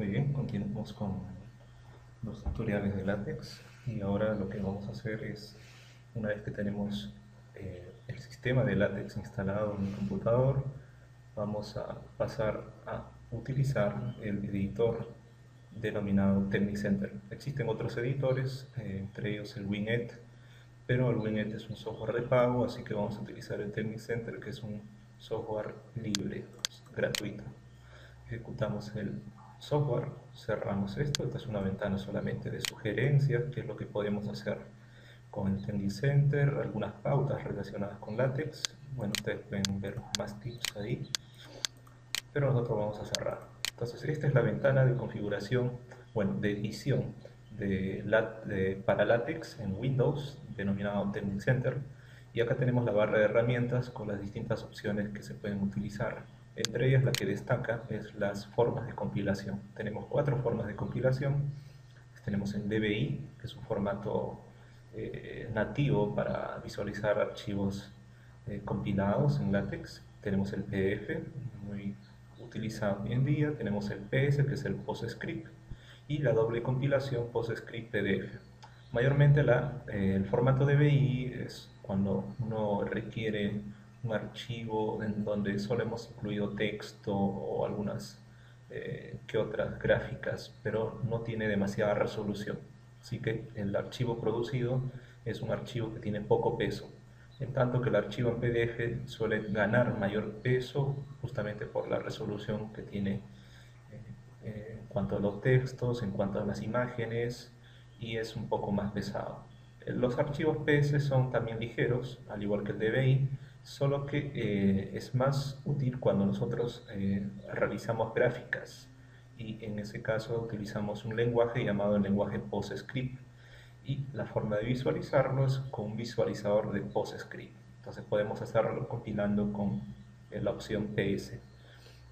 Muy bien, continuamos con los tutoriales de LaTeX y ahora lo que vamos a hacer es, una vez que tenemos el sistema de LaTeX instalado en el computador, vamos a pasar a utilizar el editor denominado Technicenter. Existen otros editores, entre ellos el Winget, pero el Winget es un software de pago, así que vamos a utilizar el Technicenter, que es un software libre, gratuito. Ejecutamos el software, cerramos esto. Esta es una ventana solamente de sugerencias, qué es lo que podemos hacer con el Technicenter, algunas pautas relacionadas con LaTeX. Bueno, ustedes pueden ver más tips ahí, pero nosotros vamos a cerrar. Entonces, esta es la ventana de configuración, bueno, de edición para LaTeX en Windows, denominado Technicenter. Y acá tenemos la barra de herramientas con las distintas opciones que se pueden utilizar. Entre ellas, la que destaca es las formas de compilación. Tenemos 4 formas de compilación. Tenemos el DBI, que es un formato nativo para visualizar archivos compilados en LaTeX. Tenemos el PDF, muy utilizado hoy en día. Tenemos el PS, que es el PostScript, y la doble compilación PostScript-PDF. Mayormente el formato DBI es cuando uno requiere un archivo en donde solo hemos incluido texto o algunas que otras gráficas, pero no tiene demasiada resolución. Así que el archivo producido es un archivo que tiene poco peso, en tanto que el archivo en PDF suele ganar mayor peso justamente por la resolución que tiene en cuanto a los textos, en cuanto a las imágenes, y es un poco más pesado. Los archivos PS son también ligeros, al igual que el DBI, solo que es más útil cuando nosotros realizamos gráficas, y en ese caso utilizamos un lenguaje llamado el lenguaje PostScript, y la forma de visualizarlo es con un visualizador de PostScript. Entonces podemos hacerlo compilando con la opción PS.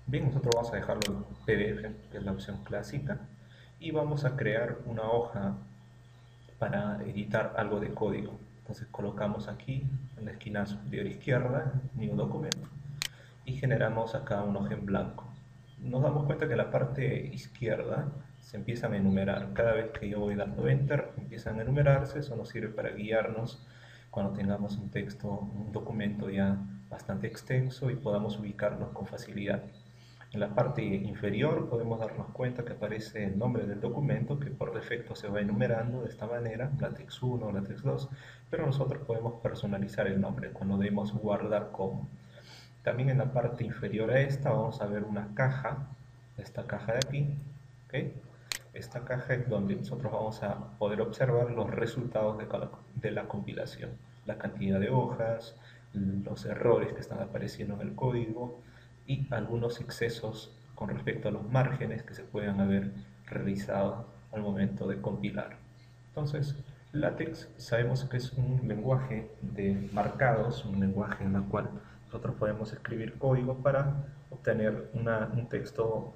Bien, nosotros vamos a dejarlo en PDF, que es la opción clásica, y vamos a crear una hoja para editar algo de código. Entonces colocamos aquí en la esquina superior izquierda New Document y generamos acá una hoja en blanco. Nos damos cuenta que en la parte izquierda se empiezan a enumerar. Cada vez que yo voy dando Enter, empiezan a enumerarse. Eso nos sirve para guiarnos cuando tengamos un texto, un documento ya bastante extenso y podamos ubicarnos con facilidad. En la parte inferior podemos darnos cuenta que aparece el nombre del documento, que por defecto se va enumerando de esta manera, LaTeX 1, LaTeX 2, pero nosotros podemos personalizar el nombre cuando demos guardar como. También en la parte inferior a esta vamos a ver una caja, esta caja de aquí, ¿okay? Esta caja es donde nosotros vamos a poder observar los resultados de la compilación, la cantidad de hojas, los errores que están apareciendo en el código y algunos excesos con respecto a los márgenes que se puedan haber realizado al momento de compilar. Entonces, LaTeX sabemos que es un lenguaje de marcados, un lenguaje en el cual nosotros podemos escribir código para obtener un texto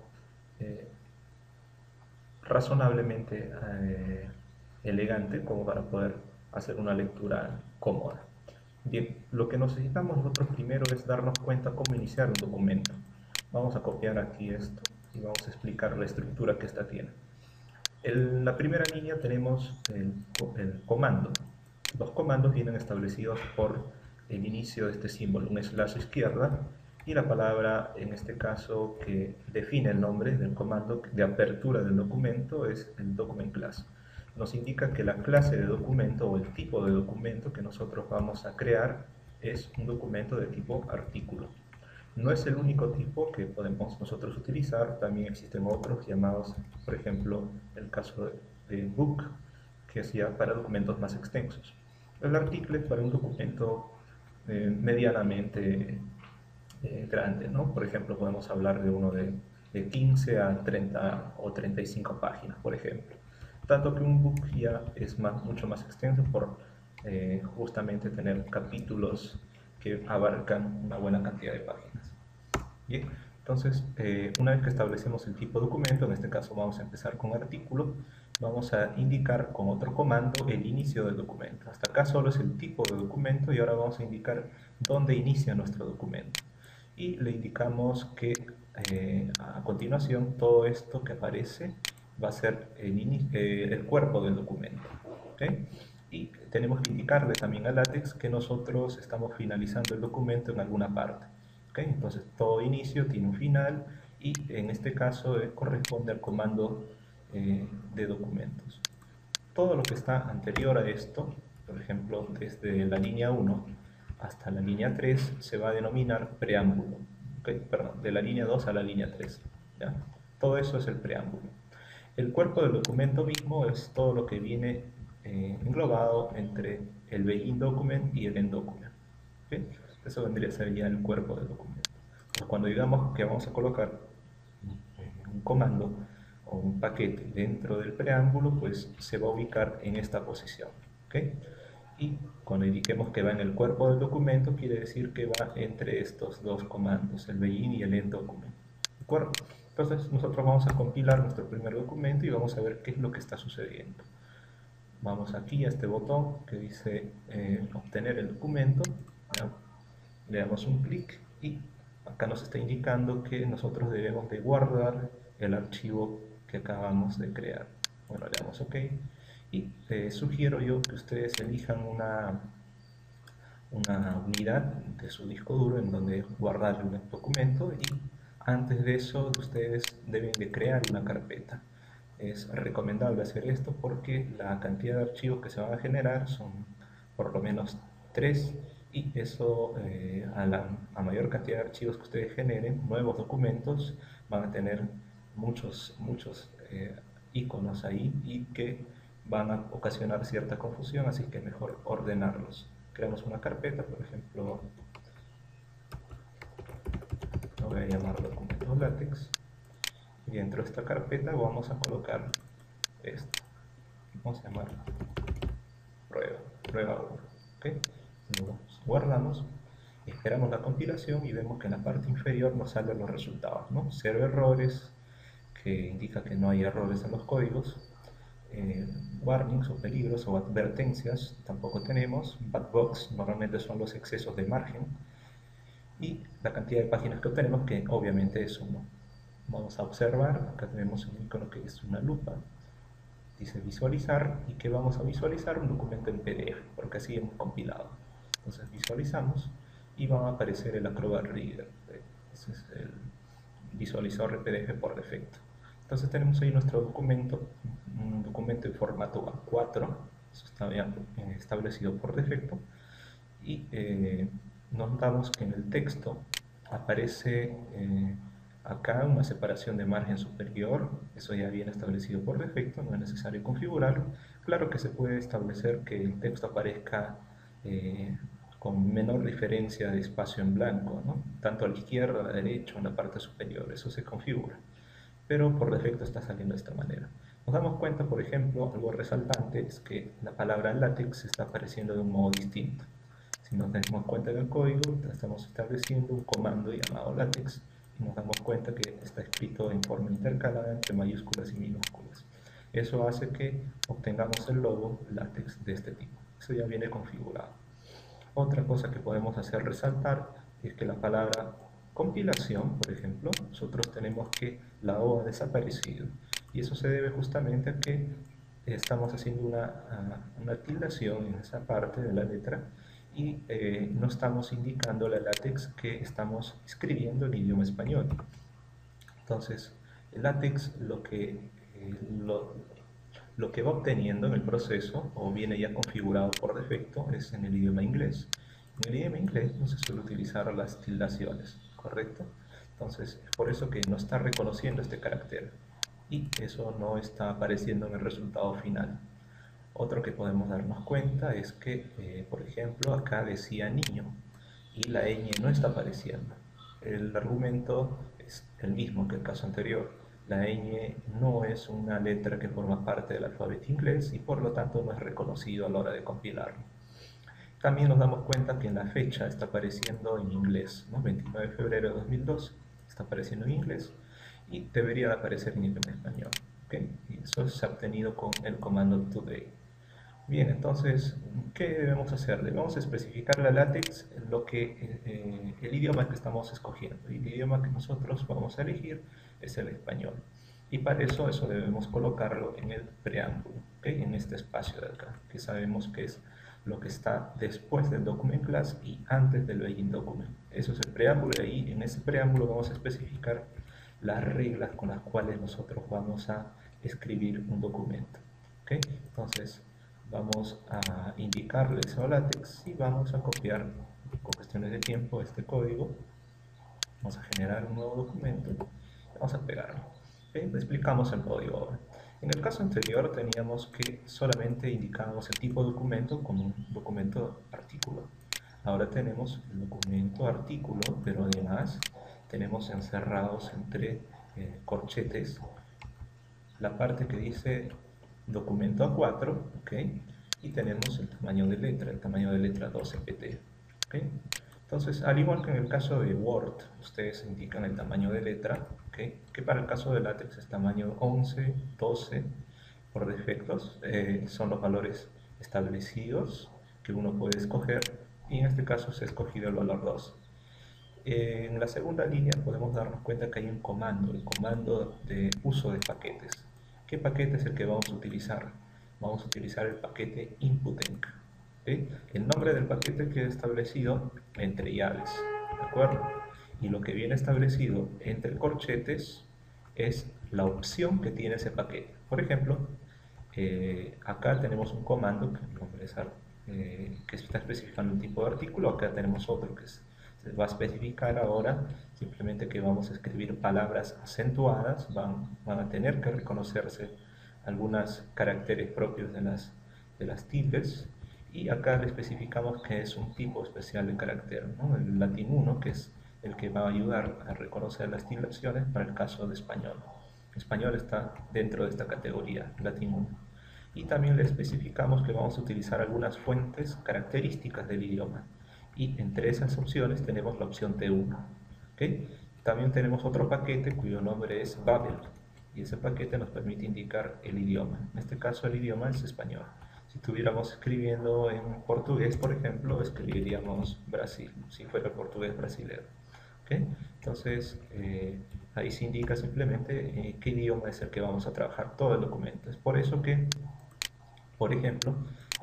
eh, razonablemente elegante como para poder hacer una lectura cómoda. Bien, lo que necesitamos nosotros primero es darnos cuenta cómo iniciar un documento. Vamos a copiar aquí esto y vamos a explicar la estructura que esta tiene. En la primera línea tenemos el comando. Los comandos vienen establecidos por el inicio de este símbolo, un slash izquierda, y la palabra, en este caso, que define el nombre del comando de apertura del documento es el document class. Nos indica que la clase de documento o el tipo de documento que nosotros vamos a crear es un documento de tipo artículo. No es el único tipo que podemos nosotros utilizar, también existen otros llamados, por ejemplo, el caso de book, que es ya para documentos más extensos. El artículo es para un documento medianamente grande, ¿no? Por ejemplo, podemos hablar de uno de 15 a 30 o 35 páginas, por ejemplo. Tanto que un book ya es mucho más extenso por justamente tener capítulos que abarcan una buena cantidad de páginas. Bien, entonces, una vez que establecemos el tipo de documento, en este caso vamos a empezar con artículo, vamos a indicar con otro comando el inicio del documento. Hasta acá solo es el tipo de documento y ahora vamos a indicar dónde inicia nuestro documento. Y le indicamos que a continuación, todo esto que aparece va a ser el cuerpo del documento. ¿Okay? Y tenemos que indicarle también a LaTeX que nosotros estamos finalizando el documento en alguna parte. ¿Okay? Entonces, todo inicio tiene un final y en este caso corresponde al comando de documentos. Todo lo que está anterior a esto, por ejemplo, desde la línea 1 hasta la línea 3, se va a denominar preámbulo. ¿Okay? Perdón, de la línea 2 a la línea 3. ¿Ya? Todo eso es el preámbulo. El cuerpo del documento mismo es todo lo que viene englobado entre el begin document y el end document. ¿Okay? Eso vendría a ser ya el cuerpo del documento. Entonces, cuando digamos que vamos a colocar un comando o un paquete dentro del preámbulo, pues se va a ubicar en esta posición. ¿Okay? Y cuando indiquemos que va en el cuerpo del documento, quiere decir que va entre estos dos comandos, el begin y el end document. ¿De acuerdo? Entonces nosotros vamos a compilar nuestro primer documento y vamos a ver qué es lo que está sucediendo. Vamos aquí a este botón que dice obtener el documento, ¿ya? Le damos un clic y acá nos está indicando que nosotros debemos de guardar el archivo que acabamos de crear. Bueno, le damos OK y sugiero yo que ustedes elijan una unidad de su disco duro en donde guardar el documento, y antes de eso ustedes deben de crear una carpeta. Es recomendable hacer esto porque la cantidad de archivos que se van a generar son por lo menos 3, y eso a mayor cantidad de archivos que ustedes generen, nuevos documentos, van a tener muchos iconos ahí y que van a ocasionar cierta confusión, así que es mejor ordenarlos. Creamos una carpeta, por ejemplo, lo voy a llamar documentos látex, y dentro de esta carpeta vamos a colocar esto, vamos a llamar prueba 1. ¿Okay? Lo guardamos, esperamos la compilación y vemos que en la parte inferior nos salen los resultados, ¿no? 0 errores, que indica que no hay errores en los códigos. Warnings o peligros o advertencias tampoco tenemos. Bad box normalmente son los excesos de margen, y la cantidad de páginas que obtenemos, que obviamente es 1. Vamos a observar, acá tenemos un icono que es una lupa, dice visualizar, y que vamos a visualizar un documento en PDF, porque así hemos compilado. Entonces visualizamos y va a aparecer el Acrobat Reader. Ese es el visualizador de PDF por defecto. Entonces tenemos ahí nuestro documento, un documento en formato A4, eso está ya establecido por defecto, y notamos que en el texto aparece acá una separación de margen superior. Eso ya viene establecido por defecto, no es necesario configurarlo. Claro que se puede establecer que el texto aparezca con menor diferencia de espacio en blanco, ¿no? Tanto a la izquierda, a la derecha o en la parte superior, eso se configura, pero por defecto está saliendo de esta manera. Nos damos cuenta, por ejemplo, algo resaltante es que la palabra látex está apareciendo de un modo distinto. Si nos damos cuenta en el código, estamos estableciendo un comando llamado látex y nos damos cuenta que está escrito en forma intercalada entre mayúsculas y minúsculas. Eso hace que obtengamos el logo látex de este tipo. Eso ya viene configurado. Otra cosa que podemos hacer resaltar es que la palabra compilación, por ejemplo, nosotros tenemos que la O ha desaparecido, y eso se debe justamente a que estamos haciendo una tildación en esa parte de la letra y no estamos indicando la látex que estamos escribiendo en idioma español. Entonces, el látex lo que va obteniendo en el proceso, o viene ya configurado por defecto, es en el idioma inglés. En el idioma inglés no se suele utilizar las tildaciones, ¿correcto? Entonces, es por eso que no está reconociendo este carácter y eso no está apareciendo en el resultado final. Otro que podemos darnos cuenta es que, por ejemplo, acá decía niño y la ñ no está apareciendo. El argumento es el mismo que el caso anterior. La ñ no es una letra que forma parte del alfabeto inglés y por lo tanto no es reconocido a la hora de compilarlo. También nos damos cuenta que en la fecha está apareciendo en inglés, ¿no? 29 de febrero de 2002 está apareciendo en inglés y debería de aparecer en idioma español. ¿Okay? Y eso se ha obtenido con el comando today. Bien, entonces, ¿qué debemos hacer? Debemos especificar la LaTeX, el idioma que estamos escogiendo. Y el idioma que nosotros vamos a elegir es el español. Y para eso debemos colocarlo en el preámbulo, ¿ok? En este espacio de acá, que sabemos que es lo que está después del document class y antes del begin document. Eso es el preámbulo, y ahí en ese preámbulo vamos a especificar las reglas con las cuales nosotros vamos a escribir un documento. ¿Ok? Entonces vamos a indicarle eso a LaTeX y vamos a copiar con cuestiones de tiempo este código. Vamos a generar un nuevo documento y vamos a pegarlo. ¿Okay? Explicamos el código ahora. En el caso anterior teníamos que solamente indicábamos el tipo de documento como un documento artículo. Ahora tenemos el documento artículo, pero además tenemos encerrados entre corchetes la parte que dice documento A4, ¿ok? Y tenemos el tamaño de letra 12 pt, ¿ok? Entonces, al igual que en el caso de Word, ustedes indican el tamaño de letra, ¿ok? Que para el caso de LaTeX es tamaño 11, 12, por defectos, son los valores establecidos que uno puede escoger, y en este caso se ha escogido el valor 2. En la segunda línea podemos darnos cuenta que hay un comando, el comando de uso de paquetes. ¿Qué paquete es el que vamos a utilizar? Vamos a utilizar el paquete inputenc. ¿Okay? El nombre del paquete queda establecido entre llaves, ¿de acuerdo? Y lo que viene establecido entre corchetes es la opción que tiene ese paquete. Por ejemplo, acá tenemos un comando que está especificando un tipo de artículo. Acá tenemos otro que se va a especificar ahora simplemente que vamos a escribir palabras acentuadas, van a tener que reconocerse algunos caracteres propios de las tildes, y acá le especificamos que es un tipo especial de carácter, ¿no? El latín 1, que es el que va a ayudar a reconocer las tildaciones para el caso de español. Español está dentro de esta categoría, latín 1. Y también le especificamos que vamos a utilizar algunas fuentes características del idioma. Y entre esas opciones tenemos la opción T1. ¿Okay? También tenemos otro paquete cuyo nombre es Babel. Y ese paquete nos permite indicar el idioma. En este caso el idioma es español. Si estuviéramos escribiendo en portugués, por ejemplo, escribiríamos Brasil, si fuera portugués brasilero. ¿Okay? Entonces, ahí se indica simplemente qué idioma es el que vamos a trabajar todo el documento. Es por eso que, por ejemplo,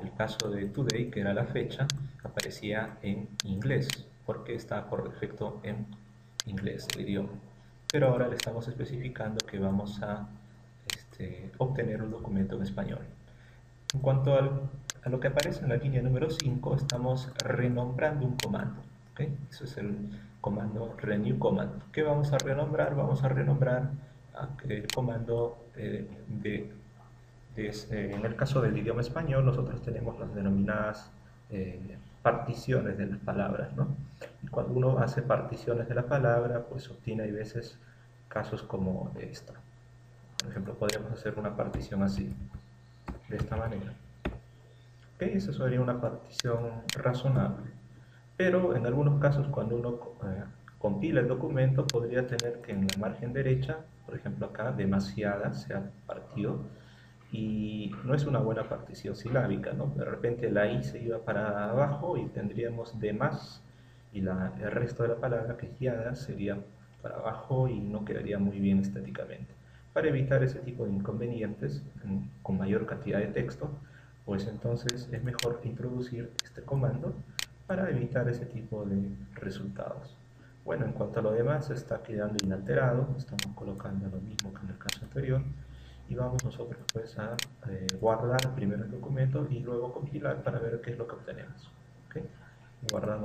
el caso de today, que era la fecha, aparecía en inglés, porque está por defecto en inglés el idioma. Pero ahora le estamos especificando que vamos a obtener un documento en español. En cuanto a lo que aparece en la línea número 5, estamos renombrando un comando. ¿Okay? Eso es el comando renew command. ¿Qué vamos a renombrar? Vamos a renombrar el comando en el caso del idioma español, nosotros tenemos las denominadas particiones de las palabras, ¿no? Y cuando uno hace particiones de la palabra, pues obtiene a veces casos como esta. Por ejemplo, podríamos hacer una partición así, de esta manera. ¿Okay? Esa sería una partición razonable. Pero en algunos casos, cuando uno compila el documento, podría tener que en la margen derecha, por ejemplo acá, demasiada se ha partido, y no es una buena partición silábica, ¿no? De repente la I se iba para abajo y tendríamos de más, y el resto de la palabra, que es yada, sería para abajo y no quedaría muy bien estéticamente. Para evitar ese tipo de inconvenientes con mayor cantidad de texto, pues entonces es mejor introducir este comando para evitar ese tipo de resultados. Bueno, en cuanto a lo demás, está quedando inalterado, estamos colocando lo mismo que en el caso anterior, y vamos nosotros pues a guardar primero el documento y luego compilar para ver qué es lo que obtenemos. ¿Okay? Guardamos